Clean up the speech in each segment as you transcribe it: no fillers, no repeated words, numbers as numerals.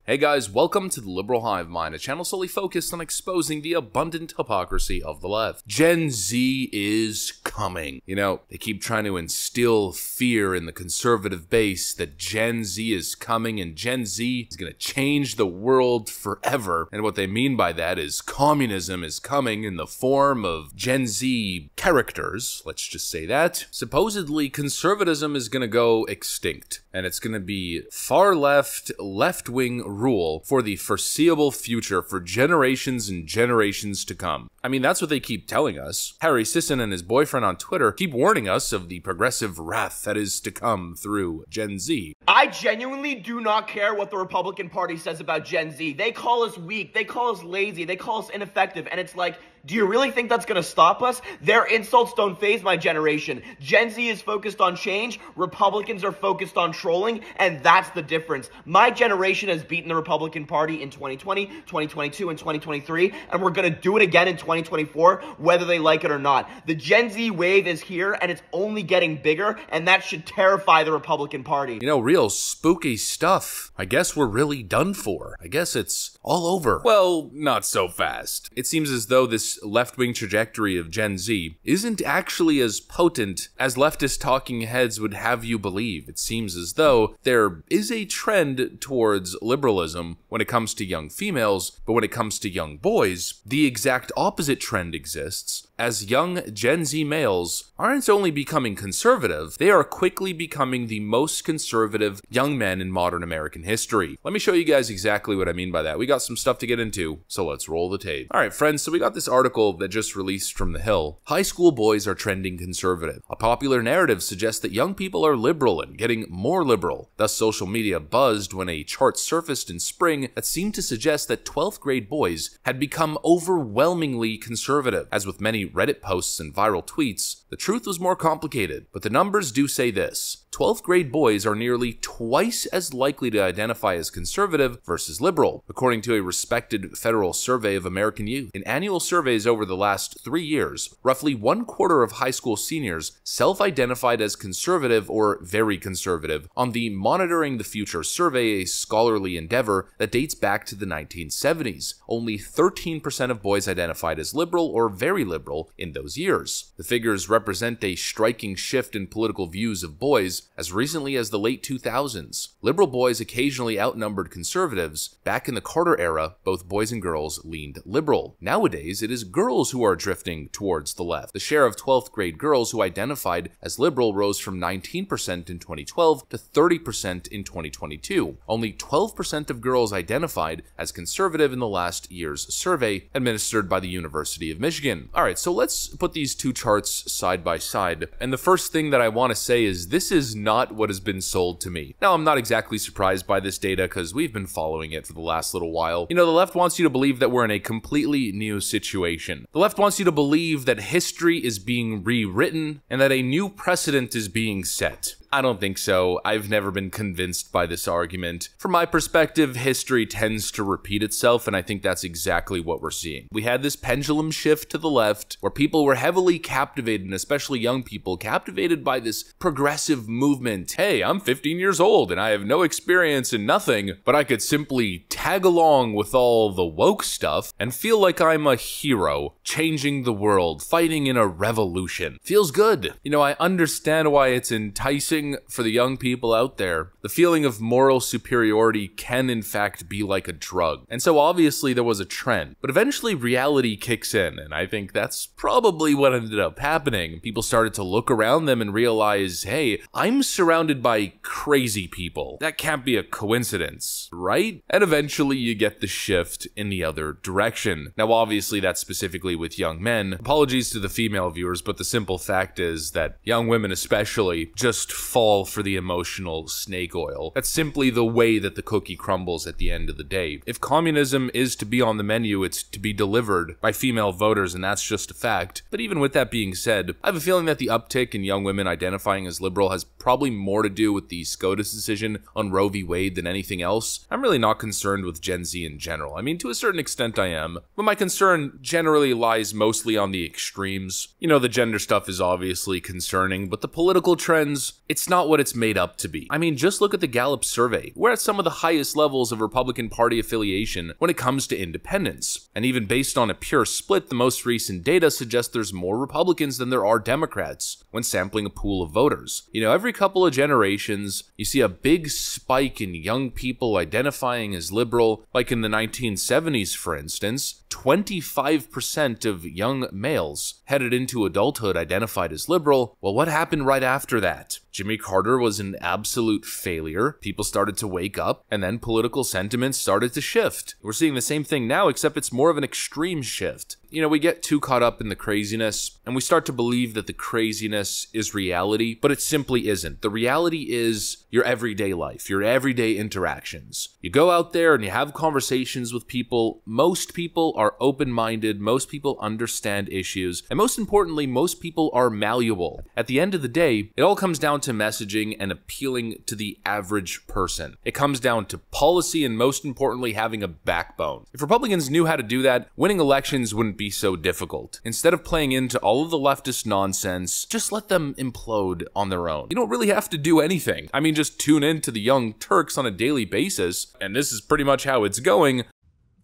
Hey guys, welcome to the Liberal Hive Mind, a channel solely focused on exposing the abundant hypocrisy of the left. Gen Z is coming. You know, they keep trying to instill fear in the conservative base that Gen Z is coming and Gen Z is going to change the world forever. And what they mean by that is communism is coming in the form of Gen Z characters, let's just say that. Supposedly, conservatism is going to go extinct, and it's going to be far left, left-wing rule for the foreseeable future for generations and generations to come. I mean, that's what they keep telling us. Harry Sisson and his boyfriend on Twitter keep warning us of the progressive wrath that is to come through Gen Z. I genuinely do not care what the Republican Party says about Gen Z. They call us weak, they call us lazy, they call us ineffective, and it's like, do you really think that's gonna stop us? Their insults don't faze my generation. Gen Z is focused on change, Republicans are focused on trolling, and that's the difference. My generation has beaten the Republican Party in 2020, 2022, and 2023, and we're gonna do it again in 2024, whether they like it or not. The Gen Z wave is here, and it's only getting bigger, and that should terrify the Republican Party. You know, real spooky stuff. I guess we're really done for. I guess it's all over. Well, not so fast. It seems as though this left-wing trajectory of Gen Z isn't actually as potent as leftist talking heads would have you believe. It seems as though there is a trend towards liberalism when it comes to young females, but when it comes to young boys, the exact opposite trend exists, as young Gen Z males aren't only becoming conservative, they are quickly becoming the most conservative young men in modern American history. Let me show you guys exactly what I mean by that. We got some stuff to get into, so let's roll the tape. Alright friends, so we got this article that just released from The Hill. High school boys are trending conservative. A popular narrative suggests that young people are liberal and getting more liberal. Thus, social media buzzed when a chart surfaced in spring that seemed to suggest that 12th grade boys had become overwhelmingly conservative. As with many Reddit posts and viral tweets, the truth was more complicated, but the numbers do say this. 12th grade boys are nearly twice as likely to identify as conservative versus liberal, according to a respected federal survey of American youth. In annual surveys over the last 3 years, roughly 1/4 of high school seniors self-identified as conservative or very conservative on the Monitoring the Future survey, a scholarly endeavor that dates back to the 1970s. Only 13% of boys identified as liberal or very liberal in those years. The figures represent a striking shift in political views of boys as recently as the late 2000s. Liberal boys occasionally outnumbered conservatives. Back in the Carter era, both boys and girls leaned liberal. Nowadays, it is girls who are drifting towards the left. The share of 12th grade girls who identified as liberal rose from 19% in 2012 to 30% in 2022. Only 12% of girls identified as conservative in the last year's survey administered by the University of Michigan. Alright, so let's put these two charts side by side. And the first thing that I want to say is this is not what has been sold to me. Now, I'm not exactly surprised by this data because we've been following it for the last little while. You know, the left wants you to believe that we're in a completely new situation. The left wants you to believe that history is being rewritten and that a new precedent is being set. I don't think so. I've never been convinced by this argument. From my perspective, history tends to repeat itself, and I think that's exactly what we're seeing. We had this pendulum shift to the left, where people were heavily captivated, and especially young people, captivated by this progressive movement. Hey, I'm 15 years old, and I have no experience in nothing, but I could simply tag along with all the woke stuff and feel like I'm a hero, changing the world, fighting in a revolution. Feels good. You know, I understand why it's enticing for the young people out there. The feeling of moral superiority can in fact be like a drug. And so obviously there was a trend, but eventually reality kicks in, and I think that's probably what ended up happening. People started to look around them and realize, hey, I'm surrounded by crazy people. That can't be a coincidence, right? And eventually you get the shift in the other direction. Now obviously that's specifically with young men. Apologies to the female viewers, but the simple fact is that young women especially just fall for the emotional snake oil. That's simply the way that the cookie crumbles at the end of the day. If communism is to be on the menu, it's to be delivered by female voters, and that's just a fact. But even with that being said, I have a feeling that the uptick in young women identifying as liberal has probably more to do with the SCOTUS decision on Roe v. Wade than anything else. I'm really not concerned with Gen Z in general. I mean, to a certain extent I am, but my concern generally lies mostly on the extremes. You know, the gender stuff is obviously concerning, but the political trends, it's not what it's made up to be. I mean, just look at the Gallup survey. We're at some of the highest levels of Republican Party affiliation when it comes to independents. And even based on a pure split, the most recent data suggests there's more Republicans than there are Democrats when sampling a pool of voters. You know, every couple of generations, you see a big spike in young people identifying as liberal, like in the 1970s, for instance. 25% of young males headed into adulthood identified as liberal. Well, what happened right after that? Jimmy Carter was an absolute failure. People started to wake up, and then political sentiments started to shift. We're seeing the same thing now, except it's more of an extreme shift. You know, we get too caught up in the craziness, and we start to believe that the craziness is reality, but it simply isn't. The reality is your everyday life, your everyday interactions. You go out there and you have conversations with people. Most people are open-minded, most people understand issues, and most importantly, most people are malleable. At the end of the day, it all comes down to messaging and appealing to the average person. It comes down to policy and, most importantly, having a backbone. If Republicans knew how to do that, winning elections wouldn't be so difficult. Instead of playing into all of the leftist nonsense, just let them implode on their own. You don't really have to do anything. I mean, just tune in to the Young Turks on a daily basis, and this is pretty much how it's going.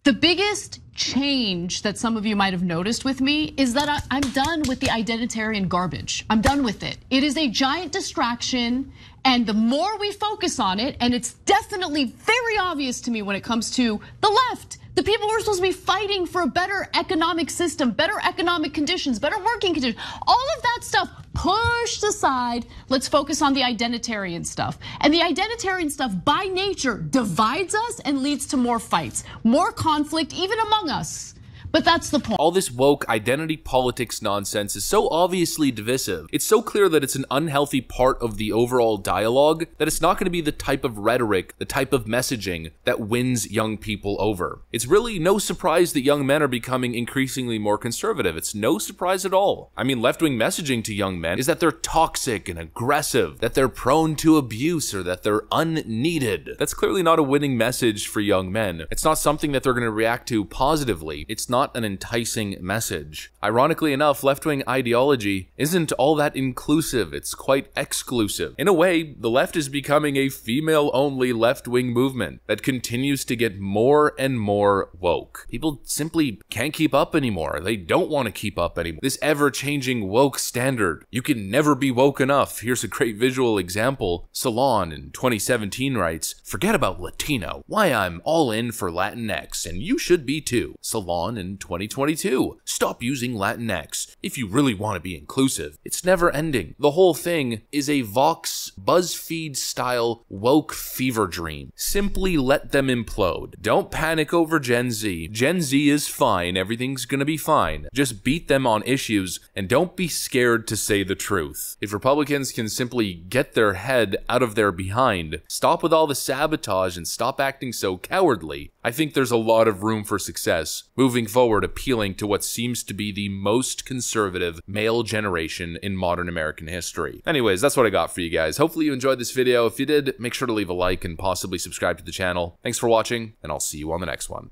The biggest change that some of you might have noticed with me is that I'm done with the identitarian garbage. I'm done with it. It is a giant distraction, and the more we focus on it, and it's definitely very obvious to me when it comes to the left, the people who are supposed to be fighting for a better economic system, better economic conditions, better working conditions, all of that stuff pushed aside. Let's focus on the identitarian stuff. And the identitarian stuff by nature divides us and leads to more fights, more conflict, even among us. But that's the point. All this woke identity politics nonsense is so obviously divisive. It's so clear that it's an unhealthy part of the overall dialogue that it's not going to be the type of rhetoric, the type of messaging that wins young people over. It's really no surprise that young men are becoming increasingly more conservative. It's no surprise at all. I mean, left-wing messaging to young men is that they're toxic and aggressive, that they're prone to abuse, or that they're unneeded. That's clearly not a winning message for young men. It's not something that they're going to react to positively. It's not an enticing message. Ironically enough, left-wing ideology isn't all that inclusive. It's quite exclusive. In a way, the left is becoming a female-only left-wing movement that continues to get more and more woke. People simply can't keep up anymore. They don't want to keep up anymore. This ever-changing woke standard. You can never be woke enough. Here's a great visual example. Salon in 2017 writes, "Forget about Latino. Why, I'm all in for Latinx, and you should be too." Salon in 2022. Stop using Latinx if you really want to be inclusive. It's never ending. The whole thing is a Vox BuzzFeed style woke fever dream. Simply let them implode. Don't panic over Gen Z. Gen Z is fine. Everything's gonna be fine. Just beat them on issues and don't be scared to say the truth. If Republicans can simply get their head out of their behind, stop with all the sabotage and stop acting so cowardly, I think there's a lot of room for success moving forward, appealing to what seems to be the most conservative male generation in modern American history. Anyways, that's what I got for you guys. Hopefully you enjoyed this video. If you did, make sure to leave a like and possibly subscribe to the channel. Thanks for watching, and I'll see you on the next one.